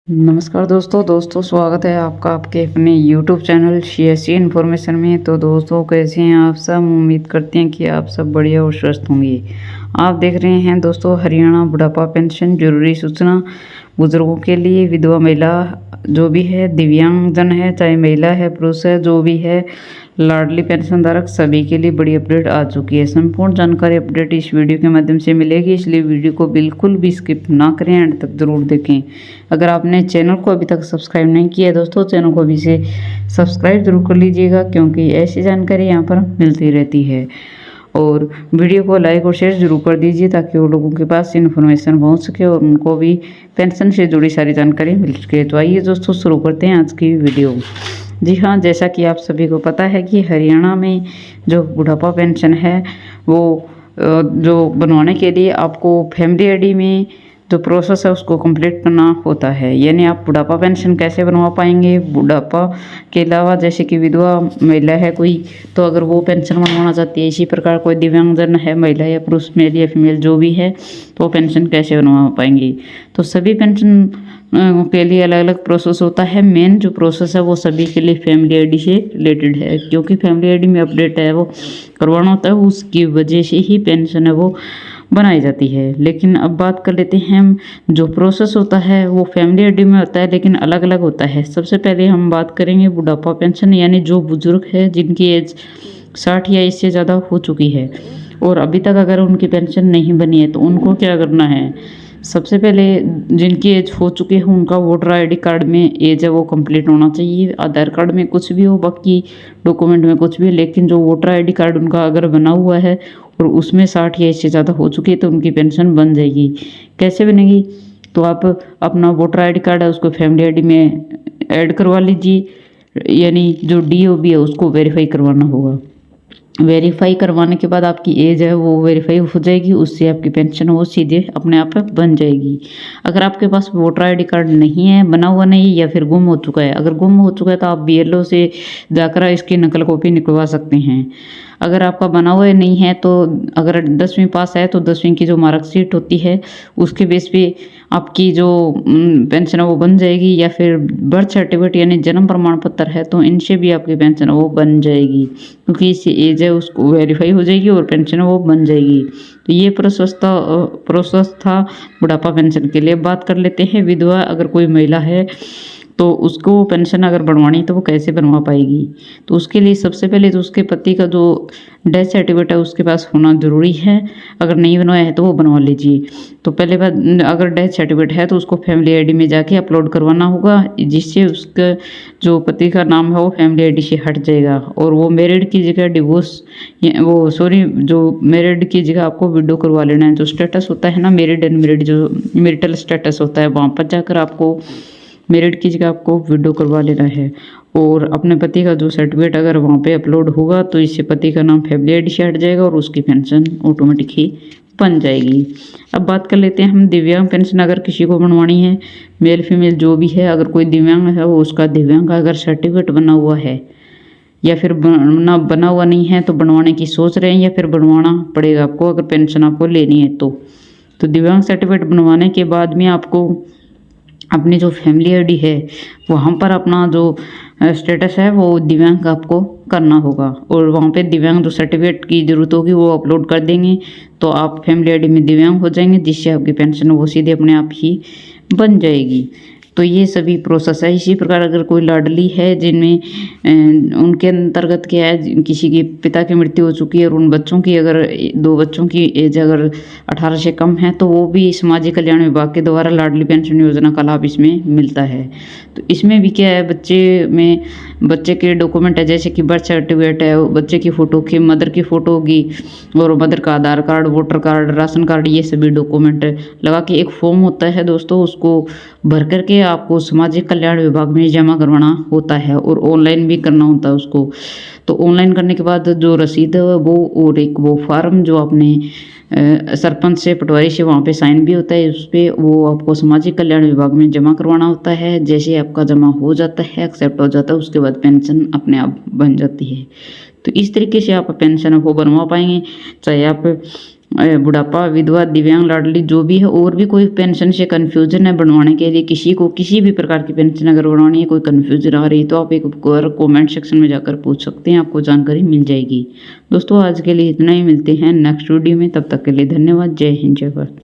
नमस्कार दोस्तों स्वागत है आपका आपके अपने YouTube चैनल CSC इन्फॉर्मेशन में। तो दोस्तों कैसे हैं आप सब। उम्मीद करते हैं कि आप सब बढ़िया और स्वस्थ होंगे। आप देख रहे हैं दोस्तों हरियाणा बुढ़ापा पेंशन जरूरी सूचना बुजुर्गों के लिए, विधवा महिला जो भी है, दिव्यांगजन है, चाहे महिला है पुरुष है, जो भी है, लाडली पेंशन धारक सभी के लिए बड़ी अपडेट आ चुकी है। संपूर्ण जानकारी अपडेट इस वीडियो के माध्यम से मिलेगी, इसलिए वीडियो को बिल्कुल भी स्किप ना करें, एंड तक जरूर देखें। अगर आपने चैनल को अभी तक सब्सक्राइब नहीं किया है दोस्तों, चैनल को अभी से सब्सक्राइब जरूर कर लीजिएगा, क्योंकि ऐसी जानकारी यहाँ पर मिलती रहती है। और वीडियो को लाइक और शेयर जरूर कर दीजिए ताकि वो लोगों के पास इन्फॉर्मेशन पहुँच सके और उनको भी पेंशन से जुड़ी सारी जानकारी मिल सके। तो आइए दोस्तों शुरू करते हैं आज की वीडियो। जी हाँ, जैसा कि आप सभी को पता है कि हरियाणा में जो बुढ़ापा पेंशन है वो जो बनवाने के लिए आपको फैमिली आईडी में जो प्रोसेस है उसको कंप्लीट करना होता है। यानी आप बुढ़ापा पेंशन कैसे बनवा पाएंगे, बुढ़ापा के अलावा जैसे कि विधवा महिला है कोई, तो अगर वो पेंशन बनवाना चाहती है, इसी प्रकार कोई दिव्यांगजन है, महिला या पुरुष, मेल या फीमेल जो भी है, तो वो पेंशन कैसे बनवा पाएंगे। तो सभी पेंशन के लिए अलग अलग प्रोसेस होता है। मेन जो प्रोसेस है वो सभी के लिए फैमिली आईडी से रिलेटेड है, क्योंकि फैमिली आईडी में अपडेट है वो करवाना होता है, उसकी वजह से ही पेंशन है वो बनाई जाती है। लेकिन अब बात कर लेते हैं हम, जो प्रोसेस होता है वो फैमिली आईडी में होता है लेकिन अलग अलग होता है। सबसे पहले हम बात करेंगे बुढ़ापा पेंशन, यानी जो बुजुर्ग है जिनकी एज 60 या इससे ज़्यादा हो चुकी है और अभी तक अगर उनकी पेंशन नहीं बनी है तो उनको क्या करना है। सबसे पहले जिनकी एज हो चुकी है उनका वोटर आईडी कार्ड में एज है वो कंप्लीट होना चाहिए। आधार कार्ड में कुछ भी हो, बाकी डॉक्यूमेंट में कुछ भी, लेकिन जो वोटर आईडी कार्ड उनका अगर बना हुआ है और उसमें 60 या इससे ज़्यादा हो चुकी है तो उनकी पेंशन बन जाएगी। कैसे बनेगी, तो आप अपना वोटर आईडी कार्ड है उसको फैमिली आईडी में ऐड करवा लीजिए, यानी जो DOB है उसको वेरीफाई करवाना होगा। वेरीफाई करवाने के बाद आपकी एज है वो वेरीफाई हो जाएगी, उससे आपकी पेंशन वो सीधे अपने आप बन जाएगी। अगर आपके पास वोटर आईडी कार्ड नहीं है, बना हुआ नहीं, या फिर गुम हो चुका है, अगर गुम हो चुका है तो आप BLO से जाकर इसकी नकल कॉपी निकलवा सकते हैं। अगर आपका बना हुआ नहीं है तो अगर 10वीं पास है तो 10वीं की जो मार्कशीट होती है उसके बेस पे आपकी जो पेंशन है वो बन जाएगी, या फिर बर्थ सर्टिफिकेट यानी जन्म प्रमाण पत्र है तो इनसे भी आपकी पेंशन वो बन जाएगी, क्योंकि इससे एज है उसको वेरीफाई हो जाएगी और पेंशन वो बन जाएगी। तो ये प्रोसेस था बुढ़ापा पेंशन के लिए। बात कर लेते हैं विधवा, अगर कोई महिला है तो उसको पेंशन अगर बनवानी तो वो कैसे बनवा पाएगी। तो उसके लिए सबसे पहले तो उसके पति का जो डेथ सर्टिफिकेट है उसके पास होना ज़रूरी है। अगर नहीं बनवाया है तो वो बनवा लीजिए। तो पहले बात, अगर डेथ सर्टिफिकेट है तो उसको फैमिली आईडी में जाके अपलोड करवाना होगा, जिससे उसका जो पति का नाम है वो फैमिली आईडी से हट जाएगा और वो मैरिड की जगह डिवोर्स जो मैरिड की जगह आपको विडो करवा लेना है। जो स्टेटस होता है ना, मैरिड अनमैरिड, जो मैरिटल स्टेटस होता है, वहाँ पर जाकर आपको मेरिट की जगह आपको विड्रॉ करवा लेना है। और अपने पति का जो सर्टिफिकेट अगर वहाँ पे अपलोड होगा तो इससे पति का नाम फैमिली आईडी से हट जाएगा और उसकी पेंशन ऑटोमेटिक ही बन जाएगी। अब बात कर लेते हैं हम दिव्यांग पेंशन, अगर किसी को बनवानी है, मेल फीमेल जो भी है, अगर कोई दिव्यांग है वो उसका दिव्यांग का अगर सर्टिफिकेट बना हुआ है या फिर बना हुआ नहीं है तो बनवाने की सोच रहे हैं या फिर बनवाना पड़ेगा आपको अगर पेंशन आपको लेनी है तो दिव्यांग सर्टिफिकेट बनवाने के बाद में आपको अपनी जो फैमिली आईडी है वहाँ पर अपना जो स्टेटस है वो दिव्यांग आपको करना होगा और वहाँ पे दिव्यांग जो सर्टिफिकेट की ज़रूरत होगी वो अपलोड कर देंगे तो आप फैमिली आईडी में दिव्यांग हो जाएंगे, जिससे आपकी पेंशन वो सीधे अपने आप ही बन जाएगी। तो ये सभी प्रोसेस है। इसी प्रकार अगर कोई लाडली है जिनमें उनके अंतर्गत क्या है, किसी के पिता की मृत्यु हो चुकी है और उन बच्चों की अगर 2 बच्चों की एज अगर 18 से कम है तो वो भी सामाजिक कल्याण विभाग के द्वारा लाडली पेंशन योजना का लाभ इसमें मिलता है। तो इसमें भी क्या है, बच्चे के डॉक्यूमेंट है, जैसे कि बर्थ सर्टिफिकेट है, बच्चे की फ़ोटो की, मदर की फ़ोटो होगी और मदर का Aadhaar card, voter card, ration card, ये सभी डॉक्यूमेंट लगा के एक फॉर्म होता है दोस्तों, उसको भर करके आपको सामाजिक कल्याण विभाग में जमा करवाना होता है और ऑनलाइन भी करना होता है उसको। तो ऑनलाइन करने के बाद जो रसीद है वो और एक वो फार्म जो आपने सरपंच से, पटवारी से वहाँ पे साइन भी होता है उस पर, वो आपको सामाजिक कल्याण विभाग में जमा करवाना होता है। जैसे आपका जमा हो जाता है, एक्सेप्ट हो जाता है, उसके बाद पेंशन अपने आप बन जाती है। तो इस तरीके से आप पेंशन वो बनवा पाएंगे, चाहे आप बुढ़ापा, विधवा, दिव्यांग, लाडली जो भी है, और भी कोई पेंशन से कन्फ्यूजन है बनवाने के लिए, किसी को किसी भी प्रकार की पेंशन अगर बनवानी है, कोई कन्फ्यूजन आ रही है, तो आप एक बार कमेंट सेक्शन में जाकर पूछ सकते हैं, आपको जानकारी मिल जाएगी। दोस्तों आज के लिए इतना ही, मिलते हैं नेक्स्ट वीडियो में, तब तक के लिए धन्यवाद। जय हिंद, जय भारत।